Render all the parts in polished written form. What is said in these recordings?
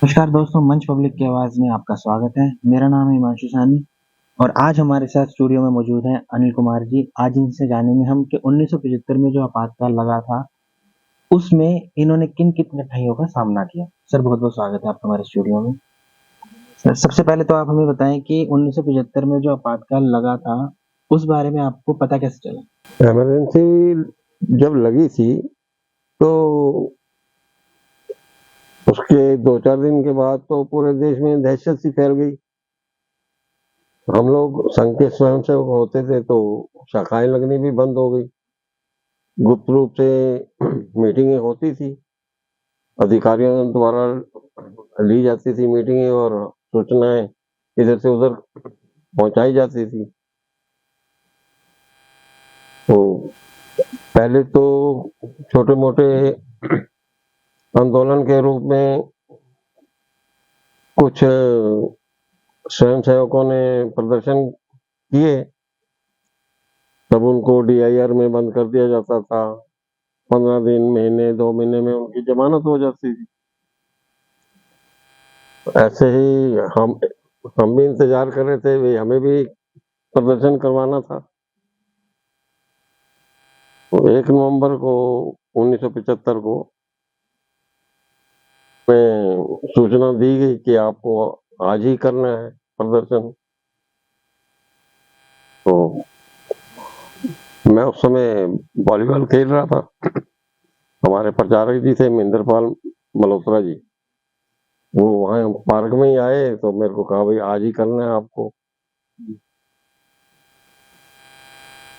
नमस्कार दोस्तों, मंच पब्लिक की आवाज़ में आपका स्वागत है। मेरा नाम है हिमांशु साहनी और आज हमारे साथ स्टूडियो में मौजूद हैं अनिल कुमार जी। आज इनसे जानेंगे हम कि 1975 में जो आपातकाल लगा था, उसमें इन्होंने किन-किन कठिनाइयों का सामना किया। सर बहुत-बहुत स्वागत है आपका हमारे स्टूडियो में। सर सबसे पहले तो आप हमें बताएँ कि 1975 में जो आपातकाल लगा था, उस बारे में आपको पता कैसे चला? इमरजेंसी जब लगी थी तो उसके 2-4 दिन के बाद तो पूरे देश में दहशत सी फैल गई। हम लोग संघ के स्वयंसेवक होते थे तो शाखाएं लगनी भी बंद हो गई। गुप्त रूप से मीटिंगें होती थी, अधिकारियों द्वारा ली जाती थी मीटिंगें और सूचनाएं इधर से उधर पहुंचाई जाती थी। तो पहले तो छोटे मोटे आंदोलन के रूप में कुछ स्वयंसेवकों ने प्रदर्शन किए, तब उनको डीआईआर में बंद कर दिया जाता था। 15 दिन, महीने, 2 महीने में उनकी जमानत हो जाती थी। ऐसे ही हम भी इंतजार कर रहे थे, भाई हमें भी प्रदर्शन करवाना था। तो 1 नवंबर को 1975 को में सूचना दी गई कि आपको आज ही करना है प्रदर्शन। तो मैं उस समय वॉलीबॉल खेल रहा था। हमारे प्रचारक जी थे महेंद्रपाल मल्होत्रा जी, वो वहां पार्क में ही आए तो मेरे को कहा भाई आज ही करना है आपको।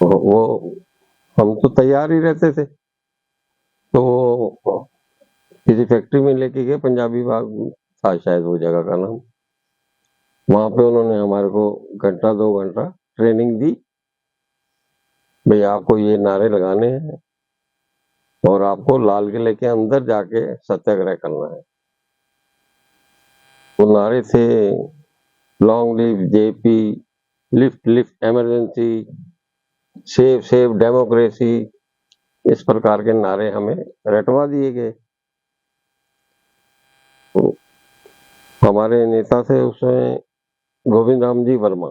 तो वो हम तो तैयार ही रहते थे, तो किसी फैक्ट्री में लेके गए, पंजाबी बाग था शायद वो जगह का नाम। वहां पे उन्होंने हमारे को घंटा 2 घंटा ट्रेनिंग दी, भाई आपको ये नारे लगाने हैं और आपको लाल किले के अंदर जाके सत्याग्रह करना है। वो नारे थे long live JP, lift lift emergency, save save democracy, इस प्रकार के नारे हमें रटवा दिए गए। तो हमारे नेता थे उसमें गोविंद राम जी वर्मा,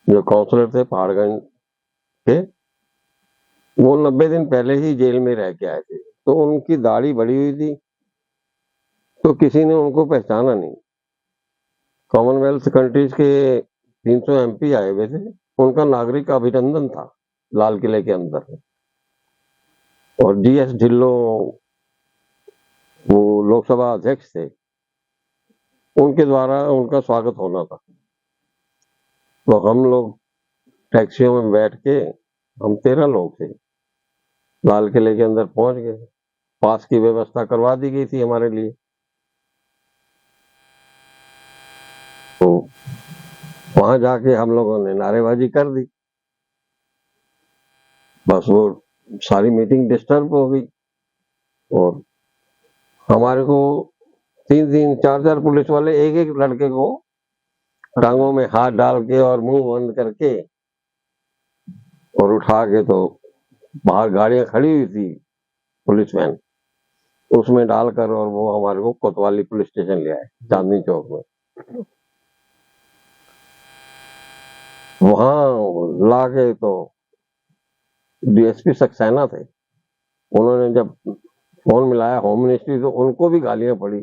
जो काउंसलर थे पहाड़गंज के। वो 90 दिन पहले ही जेल में रह के आए थे, तो उनकी दाढ़ी बढ़ी हुई थी, तो किसी ने उनको पहचाना नहीं। कॉमनवेल्थ कंट्रीज के 300 एमपी आए हुए थे, उनका नागरिक अभिनंदन था लाल किले के अंदर। और जीएस ढिल्लो वो लोकसभा अध्यक्ष थे, उनके द्वारा उनका स्वागत होना था। तो हम लोग टैक्सियों में बैठ के, हम 13 लोग थे, लाल किले के अंदर पहुंच गए। पास की व्यवस्था करवा दी गई थी हमारे लिए। तो वहां जाके हम लोगों ने नारेबाजी कर दी, बस वो सारी मीटिंग डिस्टर्ब हो गई। और हमारे को 3-3, 4-4 पुलिस वाले एक एक लड़के को टांगों में हाथ डाल के और मुंह बंद करके और उठा के, तो बाहर गाड़ियां खड़ी हुई थी पुलिस वैन, उसमें डालकर और वो हमारे को कोतवाली पुलिस स्टेशन ले आए, चांदनी चौक में। वहां लाके तो डीएसपी सक्सेना थे, उन्होंने जब फोन मिलाया होम मिनिस्ट्री, तो उनको भी गालियां पड़ी,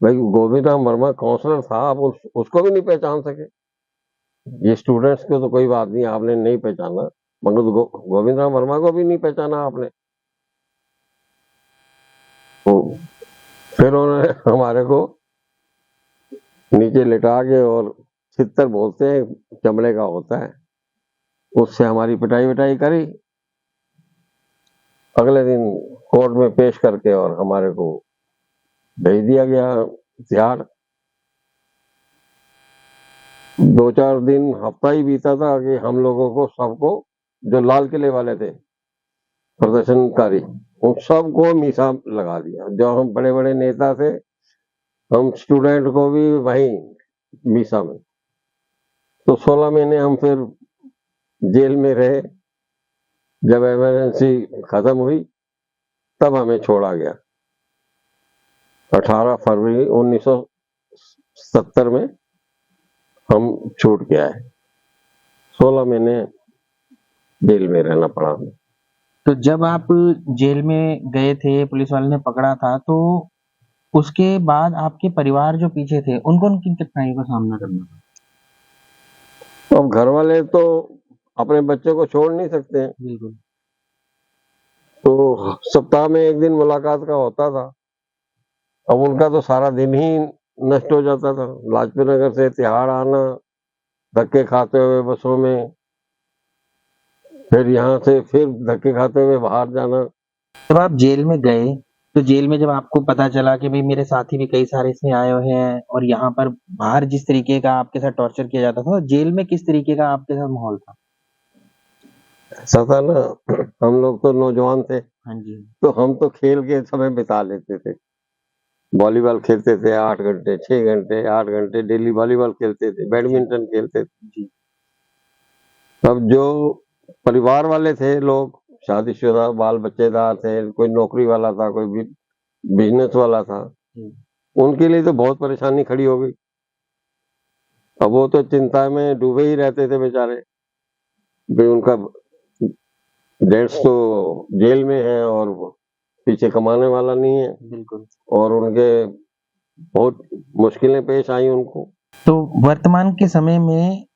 भाई गोविंद राम वर्मा काउंसलर था, आप उसको भी नहीं पहचान सके। ये स्टूडेंट्स को तो कोई बात नहीं, आपने नहीं पहचाना, मगर गोविंद राम वर्मा को भी नहीं पहचाना आपने। तो फिर उन्होंने हमारे को नीचे लिटा के, और छितर बोलते हैं चमड़े का होता है, उससे हमारी पिटाई विटाई करी। अगले दिन कोर्ट में पेश करके और हमारे को भेज दिया गया तिहाड़। 2-4 दिन, हफ्ता ही बीता था कि हम लोगों को सबको, जो लाल किले वाले थे प्रदर्शनकारी, उन सबको मीसा लगा दिया। जो हम बड़े बड़े नेता थे, हम स्टूडेंट को भी वहीं मीसा में। तो 16 महीने हम फिर जेल में रहे। जब इमरजेंसी खत्म हुई तब हमें छोड़ा गया। 18 फरवरी 1970 में हम छूट के आए। 16 महीने जेल में रहना पड़ा हमें। तो जब आप जेल में गए थे, पुलिस वाले ने पकड़ा था, तो उसके बाद आपके परिवार जो पीछे थे, उनको किन कठिनाइयों का सामना करना पड़ा? अब घर वाले तो अपने बच्चों को छोड़ नहीं सकते हैं, बिल्कुल। तो सप्ताह में एक दिन मुलाकात का होता था। अब उनका तो सारा दिन ही नष्ट हो जाता था। लाजपत नगर से तिहाड़ आना, धक्के खाते हुए बसों में, फिर यहाँ से फिर धक्के खाते हुए बाहर जाना। जब आप जेल में गए, तो जेल में जब आपको पता चला कि भाई मेरे साथी भी कई सारे इसमें आए हुए हैं और यहाँ पर बाहर जिस तरीके का आपके साथ टॉर्चर किया जाता था, जेल में किस तरीके का आपके साथ माहौल था? ऐसा था ना, हम लोग तो नौजवान थे, हाँ जी। तो हम तो खेल के समय बिता लेते थे। वॉलीबॉल खेलते थे 8 घंटे, 6 घंटे, 8 घंटे डेली वॉलीबॉल खेलते थे, बैडमिंटन खेलते थे। जी। अब जो परिवार वाले थे लोग, शादीशुदा बाल बच्चेदार थे, कोई नौकरी वाला था, कोई बिजनेस वाला था, उनके लिए तो बहुत परेशानी खड़ी हो गई। अब वो तो चिंता में डूबे ही रहते थे बेचारे, भाई उनका जेंट्स तो जेल में है और पीछे कमाने वाला नहीं है। बिल्कुल। और उनके बहुत मुश्किलें पेश आई उनको। तो वर्तमान के समय में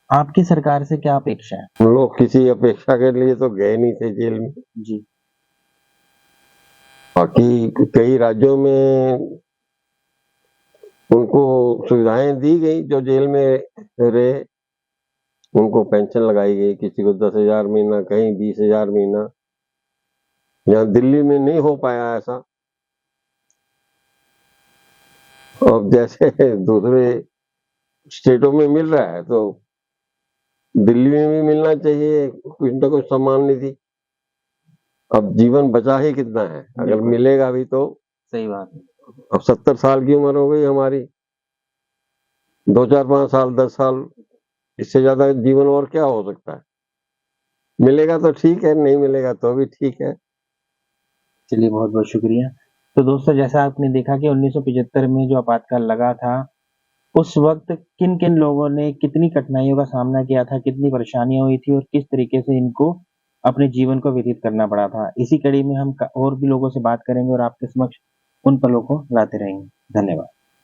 आपकी सरकार से क्या अपेक्षा है? हम लोग किसी अपेक्षा के लिए तो गए नहीं थे जेल में। जी। बाकी कई राज्यों में उनको सुविधाएं दी गई, जो जेल में रहे उनको पेंशन लगाई गई, किसी को 10,000 महीना, कहीं 20,000 महीना। यहाँ दिल्ली में नहीं हो पाया ऐसा। अब जैसे दूसरे स्टेटों में मिल रहा है, तो दिल्ली में भी मिलना चाहिए कुछ न कुछ सम्मान निधि। अब जीवन बचा ही कितना है, अगर बिल्कुल। मिलेगा भी तो। सही बात है। अब 70 साल की उम्र हो गई हमारी, 2, 4, 5 साल, 10 साल, इससे ज्यादा जीवन और क्या हो सकता है? मिलेगा तो ठीक है, नहीं मिलेगा तो भी ठीक है। चलिए, बहुत बहुत शुक्रिया। तो दोस्तों, जैसा आपने देखा कि 1975 में जो आपातकाल लगा था, उस वक्त किन किन लोगों ने कितनी कठिनाइयों का सामना किया था, कितनी परेशानियां हुई थी और किस तरीके से इनको अपने जीवन को व्यतीत करना पड़ा था। इसी कड़ी में हम और भी लोगों से बात करेंगे और आपके समक्ष उन पलों को लाते रहेंगे। धन्यवाद।